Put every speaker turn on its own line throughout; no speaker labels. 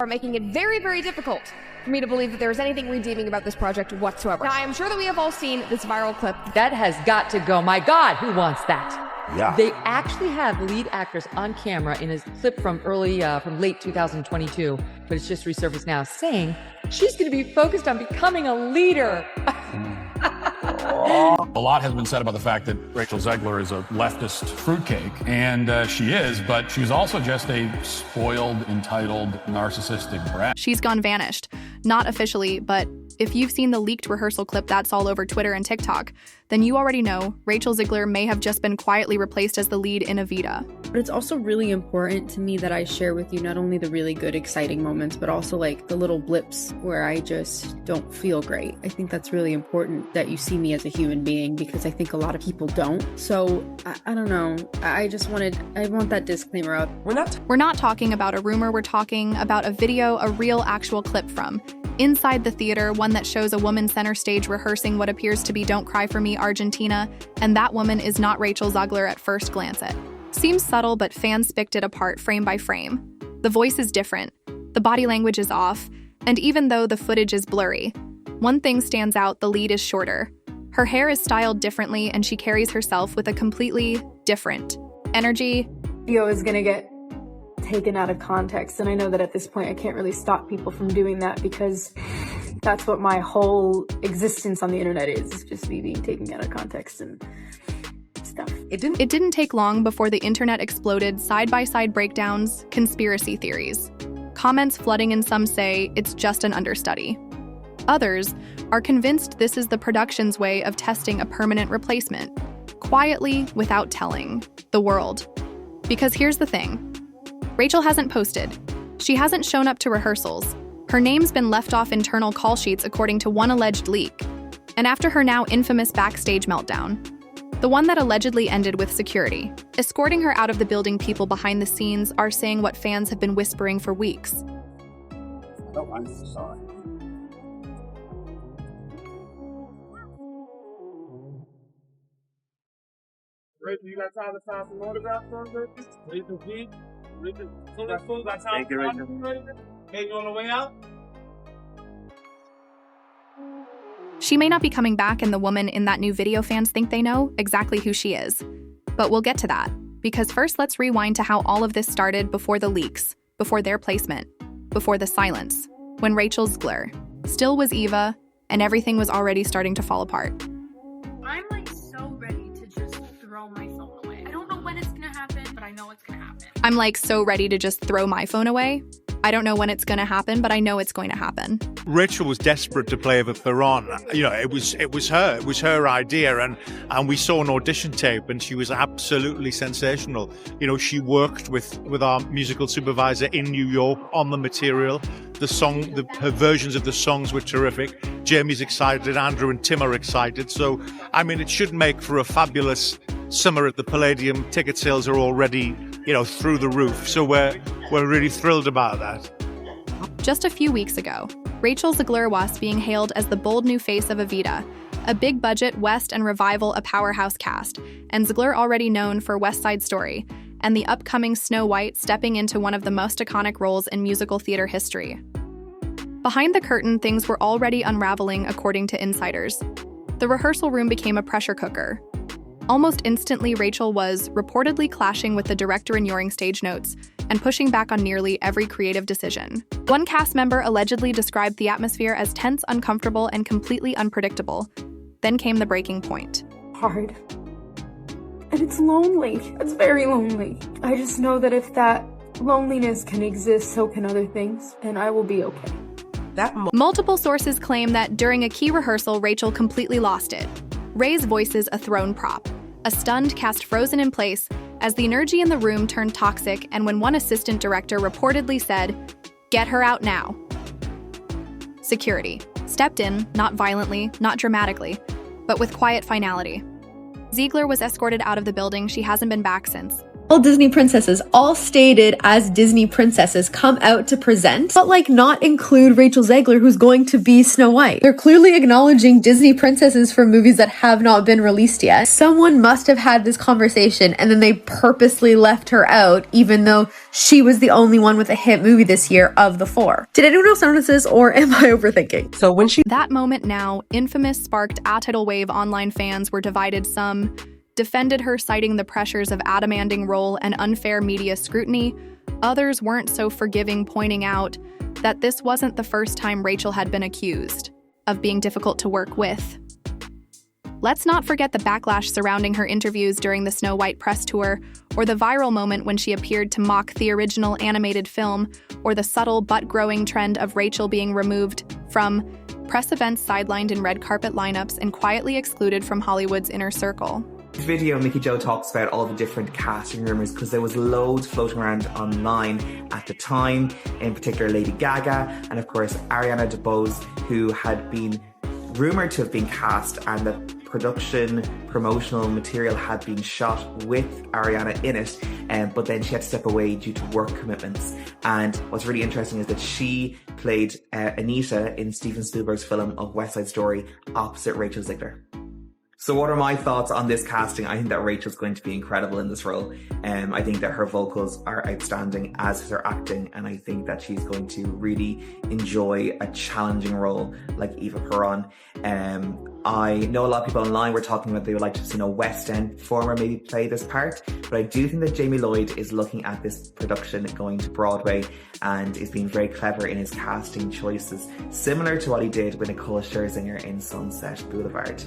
are making it very, very difficult for me to believe that there is anything redeeming about this project whatsoever. Now, I am sure that we have all seen this viral clip.
That has got to go. My God, who wants that?
Yeah.
They actually have lead actors on camera in a clip from late 2022, but it's just resurfaced now, saying she's going to be focused on becoming a leader.
A lot has been said about the fact that Rachel Zegler is a leftist fruitcake, and she is, but she's also just a spoiled, entitled, narcissistic brat.
She's gone vanished. Not officially, but if you've seen the leaked rehearsal clip that's all over Twitter and TikTok, then you already know Rachel Zegler may have just been quietly replaced as the lead in Evita.
But it's also really important to me that I share with you not only the really good, exciting moments, but also like the little blips where I just don't feel great. I think that's really important that you see me as a human being, because I think a lot of people don't. So I don't know. I want that disclaimer up.
We're not talking about a rumor. We're talking about a video, a real actual clip from inside the theater, one that shows a woman center stage rehearsing what appears to be Don't Cry For Me, Argentina, and that woman is not Rachel Zegler at first glance at. Seems subtle, but fans picked it apart frame by frame. The voice is different, the body language is off, and even though the footage is blurry, one thing stands out: the lead is shorter. Her hair is styled differently, and she carries herself with a completely different energy.
Video is gonna get taken out of context, and I know that at this point I can't really stop people from doing that, because that's what my whole existence on the internet is just me being taken out of context and stuff.
It didn't take long before the internet exploded. Side-by-side breakdowns, conspiracy theories, comments flooding, and some say it's just an understudy. Others are convinced this is the production's way of testing a permanent replacement, quietly, without telling the world. Because here's the thing. Rachel hasn't posted. She hasn't shown up to rehearsals. Her name's been left off internal call sheets according to one alleged leak. And after her now infamous backstage meltdown, the one that allegedly ended with security escorting her out of the building, people behind the scenes are saying what fans have been whispering for weeks.
Oh, I'm sorry.
Rachel, you got time to sign some autographs for us, Rachel G? Rachel,
Thank you, Rachel.
Hey, you on the way out?
She may not be coming back, and the woman in that new video fans think they know exactly who she is. But we'll get to that, because first let's rewind to how all of this started before the leaks, before their placement, before the silence, when Rachel Zegler still was Eva, and everything was already starting to fall apart.
I'm like so ready to just throw my phone away. I don't know when it's gonna happen, but I know it's gonna happen.
I'm like so ready to just throw my phone away. I don't know when it's going to happen, but I know it's going to happen.
Rachel was desperate to play Eva Perón. You know, it was her idea, and we saw an audition tape, and she was absolutely sensational. You know, she worked with our musical supervisor in New York on the material. Her versions of the songs were terrific. Jamie's excited, Andrew and Tim are excited. So, I mean, it should make for a fabulous summer at the Palladium. Ticket sales are already, through the roof. So we're really thrilled about that.
Just a few weeks ago, Rachel Zegler was being hailed as the bold new face of Evita, a big-budget West and revival, a powerhouse cast, and Zegler already known for West Side Story, and the upcoming Snow White stepping into one of the most iconic roles in musical theater history. Behind the curtain, things were already unraveling, according to insiders. The rehearsal room became a pressure cooker. Almost instantly, Rachel was reportedly clashing with the director, ignoring stage notes, and pushing back on nearly every creative decision. One cast member allegedly described the atmosphere as tense, uncomfortable, and completely unpredictable. Then came the breaking point.
Hard. And it's lonely. It's very lonely. I just know that if that loneliness can exist, so can other things, and I will be okay.
Multiple sources claim that during a key rehearsal, Rachel completely lost it. Ray's voices a thrown prop, a stunned cast frozen in place as the energy in the room turned toxic, and when one assistant director reportedly said, "Get her out now." Security stepped in, not violently, not dramatically, but with quiet finality. Zegler was escorted out of the building. She hasn't been back since.
All Disney princesses, all stated as Disney princesses, come out to present, but like not include Rachel Zegler, who's going to be Snow White. They're clearly acknowledging Disney princesses from movies that have not been released yet. Someone must have had this conversation and then they purposely left her out, even though she was the only one with a hit movie this year of the 4. Did anyone else notice this, or am I overthinking?
So when that moment now, Infamous sparked a tidal wave. Online fans were divided. Some defended her, citing the pressures of adamanding role and unfair media scrutiny. Others weren't so forgiving, pointing out that this wasn't the first time Rachel had been accused of being difficult to work with. Let's not forget the backlash surrounding her interviews during the Snow White press tour, or the viral moment when she appeared to mock the original animated film, or the subtle but growing trend of Rachel being removed from press events, sidelined in red carpet lineups, and quietly excluded from Hollywood's inner circle.
This video, Mickey Jo talks about all the different casting rumors because there was loads floating around online at the time, in particular Lady Gaga and of course Ariana DeBose, who had been rumored to have been cast, and the production promotional material had been shot with Ariana in it, but then she had to step away due to work commitments. And what's really interesting is that she played Anita in Steven Spielberg's film of West Side Story opposite Rachel Zegler. So what are my thoughts on this casting? I think that Rachel's going to be incredible in this role. I think that her vocals are outstanding, as is her acting, and I think that she's going to really enjoy a challenging role like Eva Perón. I know a lot of people online were talking about they would like to have seen a West End performer maybe play this part, but I do think that Jamie Lloyd is looking at this production going to Broadway and is being very clever in his casting choices, similar to what he did with Nicole Scherzinger in Sunset Boulevard.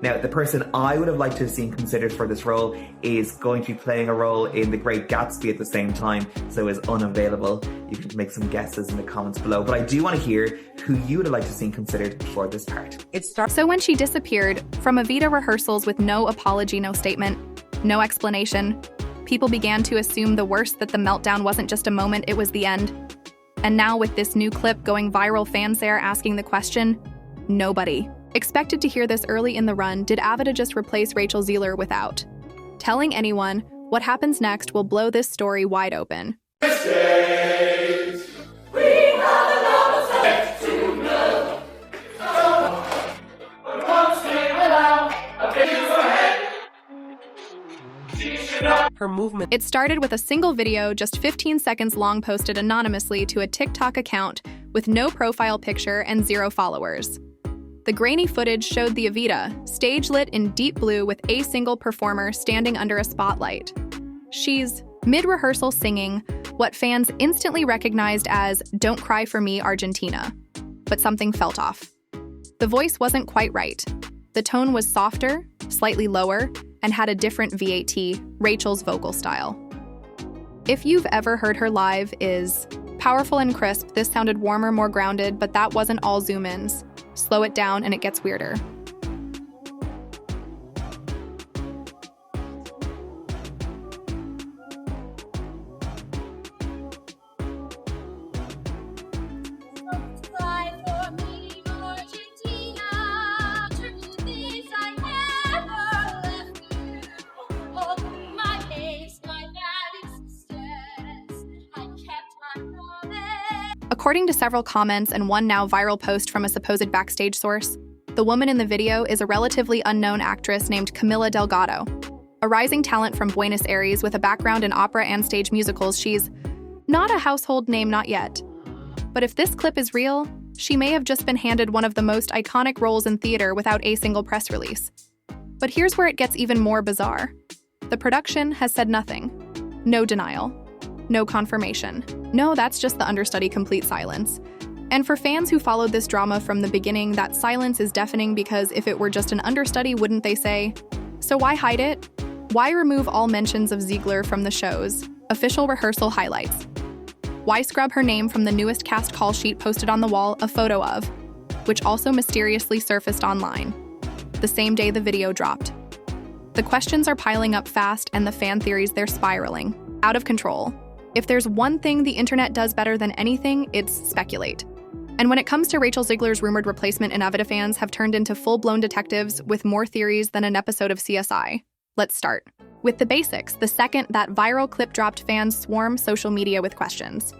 Now, the person I would have liked to have seen considered for this role is going to be playing a role in The Great Gatsby at the same time, so is unavailable. You can make some guesses in the comments below, but I do want to hear who you would have liked to have seen considered for this part.
So when she disappeared from Evita rehearsals with no apology, no statement, no explanation, people began to assume the worst, that the meltdown wasn't just a moment, it was the end. And now with this new clip going viral, fans there asking the question, nobody expected to hear this early in the run. Did Evita just replace Rachel Zegler without telling anyone? What happens next will blow this story wide open.
Her movement.
It started with a single video, just 15 seconds long, posted anonymously to a TikTok account with no profile picture and 0 followers. The grainy footage showed the Evita, stage lit in deep blue with a single performer standing under a spotlight. She's mid-rehearsal singing what fans instantly recognized as "Don't Cry for Me, Argentina." But something felt off. The voice wasn't quite right. The tone was softer, slightly lower, and had a different VAT, Rachel's vocal style. If you've ever heard her live, is powerful and crisp. This sounded warmer, more grounded, but that wasn't all zoom-ins. Slow it down and it gets weirder. According to several comments and one now viral post from a supposed backstage source, the woman in the video is a relatively unknown actress named Camila Delgado. A rising talent from Buenos Aires with a background in opera and stage musicals, she's not a household name, not yet. But if this clip is real, she may have just been handed one of the most iconic roles in theater without a single press release. But here's where it gets even more bizarre. The production has said nothing. No denial. No confirmation. No, that's just the understudy, complete silence. And for fans who followed this drama from the beginning, that silence is deafening, because if it were just an understudy, wouldn't they say? So why hide it? Why remove all mentions of Zegler from the show's official rehearsal highlights? Why scrub her name from the newest cast call sheet posted on the wall, a photo of, which also mysteriously surfaced online the same day the video dropped? The questions are piling up fast, and the fan theories, they're spiraling out of control. If there's one thing the internet does better than anything, it's speculate. And when it comes to Rachel Zegler's rumored replacement, Evita fans have turned into full-blown detectives with more theories than an episode of CSI. Let's start. With the basics, the second that viral clip dropped, fans swarm social media with questions.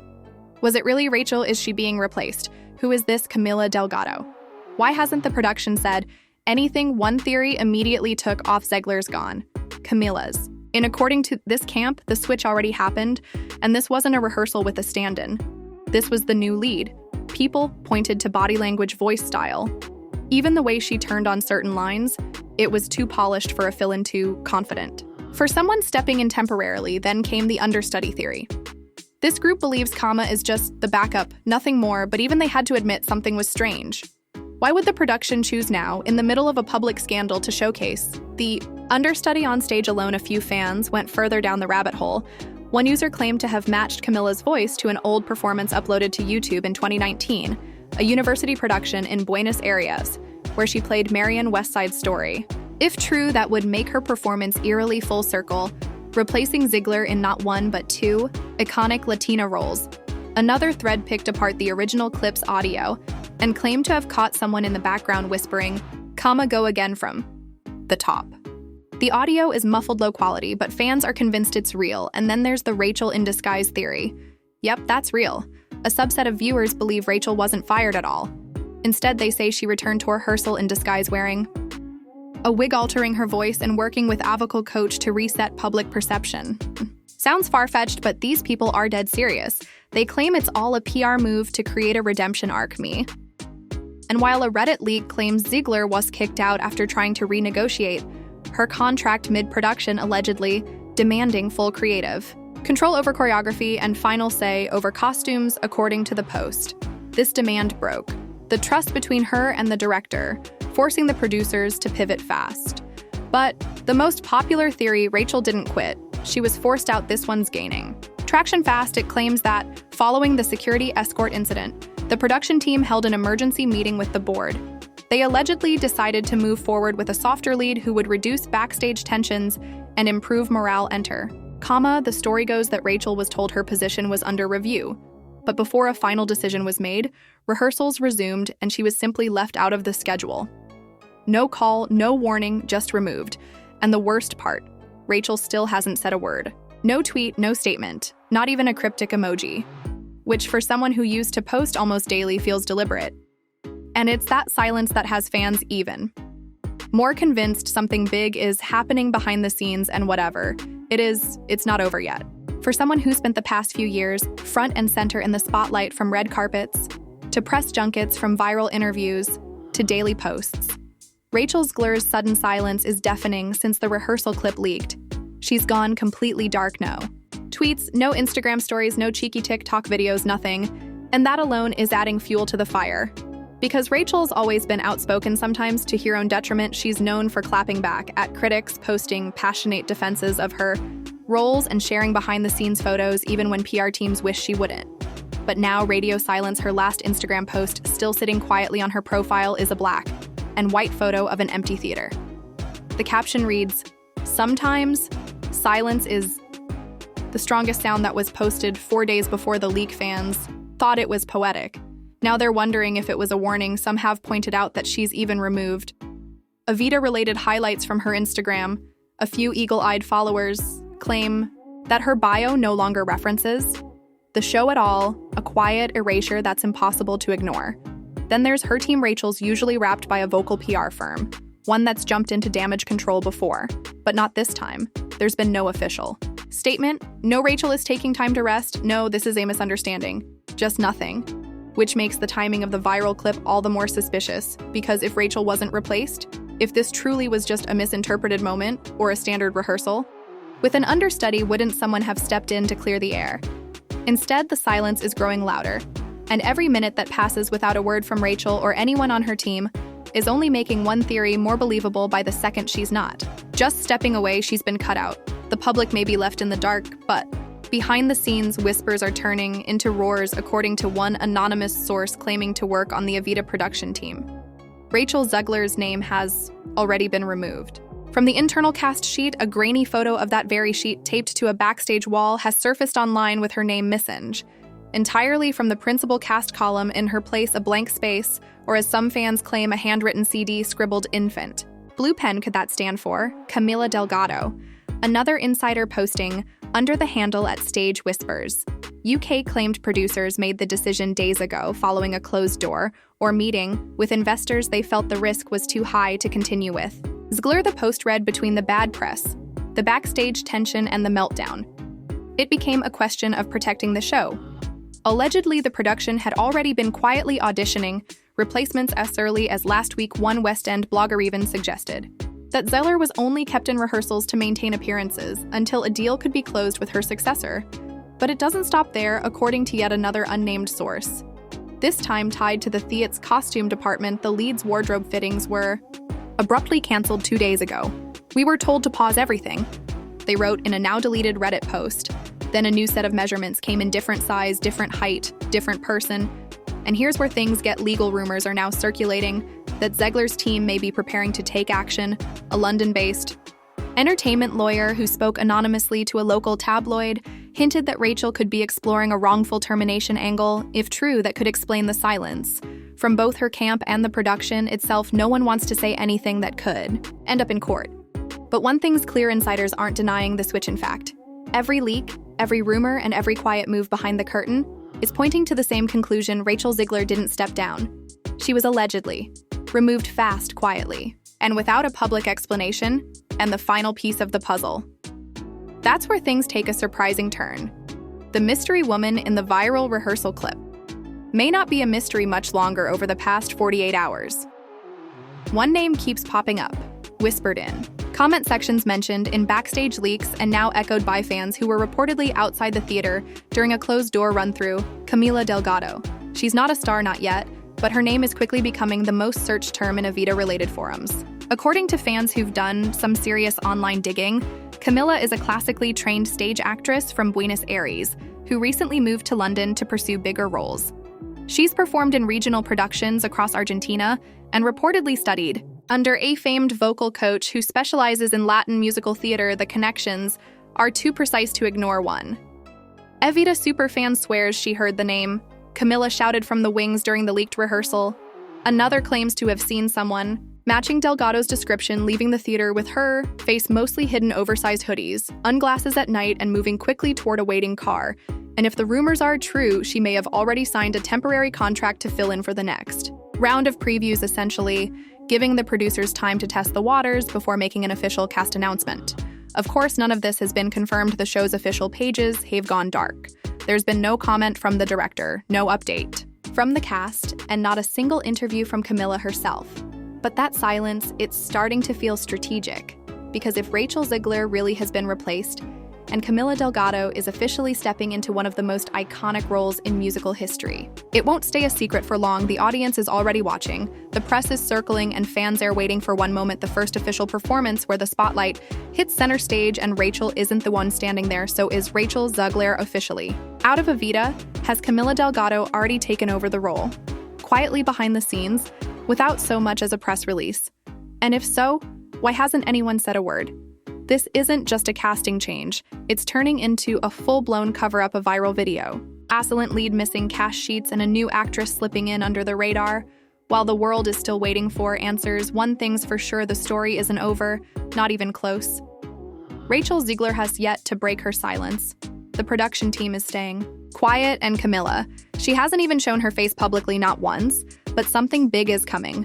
Was it really Rachel? Is she being replaced? Who is this Camila Delgado? Why hasn't the production said anything? One theory immediately took off Zegler's gone. Camila's. According to this camp, the switch already happened, and this wasn't a rehearsal with a stand-in. This was the new lead. People pointed to body language, voice style. Even the way she turned on certain lines, it was too polished for a fill-in, too confident. For someone stepping in temporarily, then came the understudy theory. This group believes Kama is just the backup, nothing more, but even they had to admit something was strange. Why would the production choose now, in the middle of a public scandal, to showcase the understudy on stage alone? A few fans went further down the rabbit hole. One user claimed to have matched Camila's voice to an old performance uploaded to YouTube in 2019, a university production in Buenos Aires, where she played Marian West Side Story. If true, that would make her performance eerily full circle, replacing Zegler in not one but two iconic Latina roles. Another thread picked apart the original clip's audio and claimed to have caught someone in the background whispering, "Kama, go again," from the top. The audio is muffled, low quality, but fans are convinced it's real. And then there's the Rachel in disguise theory. Yep, that's real. A subset of viewers believe Rachel wasn't fired at all. Instead, they say she returned to rehearsal in disguise wearing a wig, altering her voice and working with a vocal coach to reset public perception. Sounds far-fetched, but these people are dead serious. They claim it's all a PR move to create a redemption arc. And while a Reddit leak claims Zegler was kicked out after trying to renegotiate her contract mid-production, allegedly demanding full creative control over choreography and final say over costumes, according to the Post. This demand broke the trust between her and the director, forcing the producers to pivot fast. But the most popular theory, Rachel didn't quit. She was forced out. This one's gaining traction fast. It claims that following the security escort incident, the production team held an emergency meeting with the board. They allegedly decided to move forward with a softer lead who would reduce backstage tensions and improve morale. Enter Kama. The story goes that Rachel was told her position was under review, but before a final decision was made, rehearsals resumed and she was simply left out of the schedule. No call, no warning, just removed. And the worst part, Rachel still hasn't said a word. No tweet, no statement, not even a cryptic emoji, which for someone who used to post almost daily feels deliberate. And it's that silence that has fans even more convinced something big is happening behind the scenes, and whatever it is, it's not over yet. For someone who spent the past few years front and center in the spotlight, from red carpets to press junkets, from viral interviews to daily posts, Rachel Zegler's sudden silence is deafening since the rehearsal clip leaked. She's gone completely dark. No tweets, no Instagram stories, no cheeky TikTok videos, nothing. And that alone is adding fuel to the fire. Because Rachel's always been outspoken, sometimes to her own detriment. She's known for clapping back at critics, posting passionate defenses of her roles and sharing behind-the-scenes photos even when PR teams wish she wouldn't. But now radio silence. Her last Instagram post, still sitting quietly on her profile, is a black and white photo of an empty theater. The caption reads, "Sometimes silence is the strongest sound." That was posted 4 days before the leak. Fans thought it was poetic. Now they're wondering if it was a warning. Some have pointed out that she's even removed Evita-related highlights from her Instagram. A few eagle-eyed followers claim that her bio no longer references the show at all, a quiet erasure that's impossible to ignore. Then there's her team. Rachel's usually wrapped by a vocal PR firm, one that's jumped into damage control before, but not this time. There's been no official statement. No, Rachel is taking time to rest. No, this is a misunderstanding. Just nothing. Which makes the timing of the viral clip all the more suspicious, because if Rachel wasn't replaced, if this truly was just a misinterpreted moment or a standard rehearsal, with an understudy, wouldn't someone have stepped in to clear the air? Instead, the silence is growing louder, and every minute that passes without a word from Rachel or anyone on her team is only making one theory more believable. By the second she's not just stepping away, she's been cut out. The public may be left in the dark, but behind the scenes, whispers are turning into roars, according to one anonymous source claiming to work on the Evita production team. Rachel Zegler's name has already been removed. From the internal cast sheet, a grainy photo of that very sheet taped to a backstage wall has surfaced online with her name missing entirely from the principal cast column. In her place, a blank space, or as some fans claim, a handwritten CD scribbled infant. Blue pen could that stand for? Camila Delgado. Another insider posting under the handle at Stage Whispers. UK claimed producers made the decision days ago following a closed door or meeting with investors they felt the risk was too high to continue with. Zegler the post read between the bad press, the backstage tension, and the meltdown. It became a question of protecting the show. Allegedly, the production had already been quietly auditioning replacements as early as last week, one West End blogger even suggested. That Zegler was only kept in rehearsals to maintain appearances until a deal could be closed with her successor. But it doesn't stop there, according to yet another unnamed source. This time tied to the theater's costume department, the lead's wardrobe fittings were abruptly canceled 2 days ago. "We were told to pause everything," they wrote in a now-deleted Reddit post. Then a new set of measurements came in different size, different height, different person. And here's where things get legal. Rumors are now circulating that Zegler's team may be preparing to take action. A London-based entertainment lawyer who spoke anonymously to a local tabloid hinted that Rachel could be exploring a wrongful termination angle. If true, that could explain the silence. From both her camp and the production itself, no one wants to say anything that could end up in court. But one thing's clear, insiders aren't denying the switch in fact. Every leak, every rumor, and every quiet move behind the curtain is pointing to the same conclusion: Rachel Zegler didn't step down. She was allegedly removed fast, quietly, and without a public explanation, and the final piece of the puzzle. That's where things take a surprising turn. The mystery woman in the viral rehearsal clip may not be a mystery much longer over the past 48 hours. One name keeps popping up, whispered in comment sections, mentioned in backstage leaks, and now echoed by fans who were reportedly outside the theater during a closed-door run-through: Camila Delgado. She's not a star, not yet, but her name is quickly becoming the most searched term in Evita-related forums. According to fans who've done some serious online digging, Camila is a classically trained stage actress from Buenos Aires who recently moved to London to pursue bigger roles. She's performed in regional productions across Argentina and reportedly studied under a famed vocal coach who specializes in Latin musical theater. The connections are too precise to ignore one. Evita superfan swears she heard the name Camila shouted from the wings during the leaked rehearsal. Another claims to have seen someone matching Delgado's description leaving the theater with her face mostly hidden, oversized hoodies, sunglasses at night, and moving quickly toward a waiting car. And if the rumors are true, she may have already signed a temporary contract to fill in for the next round of previews, essentially giving the producers time to test the waters before making an official cast announcement. Of course, none of this has been confirmed. The show's official pages have gone dark. There's been no comment from the director, no update from the cast, and not a single interview from Camila herself. But that silence, it's starting to feel strategic, because if Rachel Zegler really has been replaced, and Camila Delgado is officially stepping into one of the most iconic roles in musical history, it won't stay a secret for long. The audience is already watching, the press is circling, and fans are waiting for one moment, the first official performance where the spotlight hits center stage and Rachel isn't the one standing there. So is Rachel Zegler officially out of Evita? Has Camila Delgado already taken over the role, quietly behind the scenes, without so much as a press release? And if so, why hasn't anyone said a word? This isn't just a casting change, it's turning into a full-blown cover-up of viral video. Excellent lead missing, cast sheets, and a new actress slipping in under the radar. While the world is still waiting for answers, one thing's for sure: the story isn't over, not even close. Rachel Zegler has yet to break her silence. The production team is staying quiet, and Camila, she hasn't even shown her face publicly, not once, but something big is coming.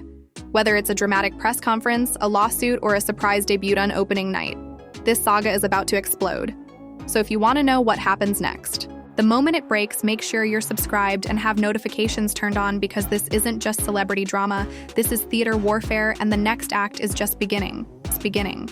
Whether it's a dramatic press conference, a lawsuit, or a surprise debut on opening night, this saga is about to explode. So if you want to know what happens next, the moment it breaks, make sure you're subscribed and have notifications turned on, because this isn't just celebrity drama, this is theater warfare, and the next act is just beginning. It's beginning.